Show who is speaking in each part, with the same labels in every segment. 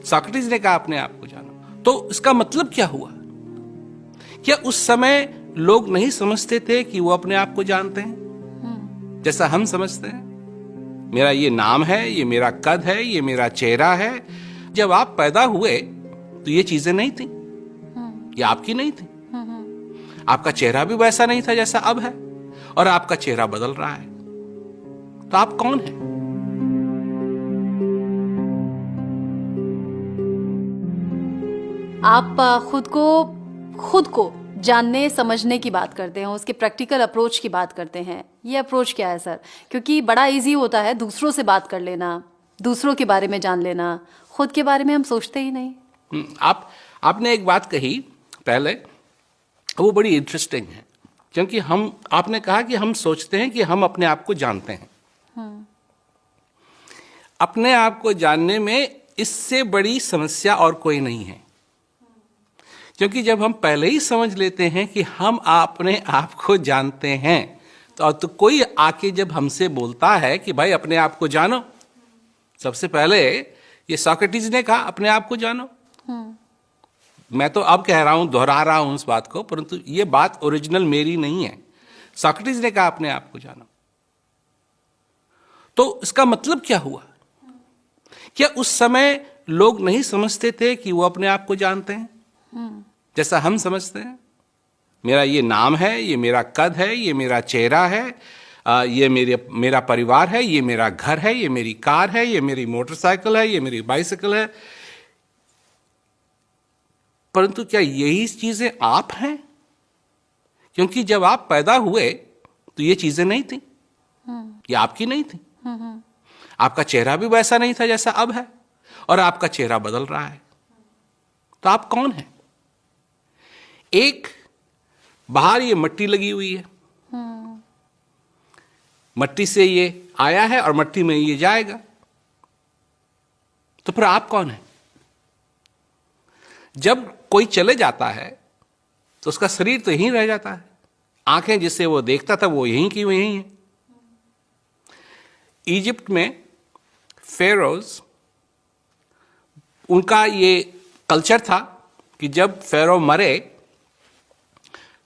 Speaker 1: Socrates ने कहा अपने आप को जानो। तो इसका मतलब क्या हुआ? क्या उस समय लोग नहीं समझते थे कि वो अपने आप को जानते हैं जैसा हम समझते हैं? मेरा ये नाम है, ये मेरा कद है, ये मेरा चेहरा है। जब आप पैदा हुए तो ये चीजें नहीं थी, ये आपकी नहीं थी। आपका चेहरा भी वैसा नहीं था जैसा अब है, और आपका चेहरा बदल रहा है। तो आप कौन हैं?
Speaker 2: आप खुद को जानने समझने की बात करते हैं, उसके प्रैक्टिकल अप्रोच की बात करते हैं। ये अप्रोच क्या है सर? क्योंकि बड़ा इजी होता है दूसरों से बात कर लेना, दूसरों के बारे में जान लेना, खुद के बारे में हम सोचते ही नहीं।
Speaker 1: आपने एक बात कही पहले, वो बड़ी इंटरेस्टिंग है, क्योंकि आपने कहा कि हम सोचते हैं कि हम अपने आप को जानते हैं। अपने आप को जानने में इससे बड़ी समस्या और कोई नहीं है, क्योंकि जब हम पहले ही समझ लेते हैं कि हम अपने आप को जानते हैं, तो कोई आके जब हमसे बोलता है कि भाई अपने आप को जानो, सबसे पहले ये सोक्रेटिस ने कहा अपने आप को जानो। मैं तो अब कह रहा हूं, दोहरा रहा हूं उस बात को, परंतु ये बात ओरिजिनल मेरी नहीं है। सोक्रेटिस ने कहा अपने आप को जानो। तो इसका मतलब क्या हुआ? क्या उस समय लोग नहीं समझते थे कि वो अपने आप को जानते हैं जैसा हम समझते हैं? मेरा ये नाम है, ये मेरा कद है, ये मेरा चेहरा है, ये मेरा परिवार है, ये मेरा घर है, ये मेरी कार है, ये मेरी मोटरसाइकिल है, ये मेरी बाइसिकल है। परंतु क्या यही चीजें आप हैं? क्योंकि जब आप पैदा हुए तो ये चीजें नहीं थी, ये आपकी नहीं थी। आपका चेहरा भी वैसा नहीं था जैसा अब है, और आपका चेहरा बदल रहा है। तो आप कौन हैं? एक बाहर ये मट्टी लगी हुई है, मट्टी से ये आया है और मट्टी में ये जाएगा। तो फिर आप कौन हैं? जब कोई चले जाता है तो उसका शरीर तो यहीं रह जाता है, आंखें जिससे वो देखता था वो यहीं की वहीं है। इजिप्ट में फेरोज, उनका ये कल्चर था कि जब फेरो मरे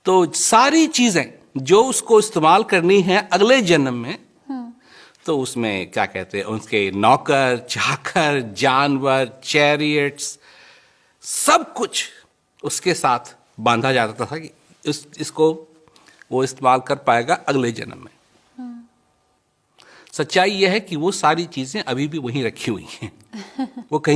Speaker 1: तो सारी चीजें जो उसको इस्तेमाल करनी है अगले जन्म में, तो उसमें क्या कहते हैं, उसके नौकर चाकर, जानवर, चैरियट्स, सब कुछ उसके साथ बांधा जाता था कि इसको वो इस्तेमाल कर पाएगा अगले जन्म में। सच्चाई यह है कि वो सारी चीजें अभी भी वहीं रखी हुई हैं, वो कहीं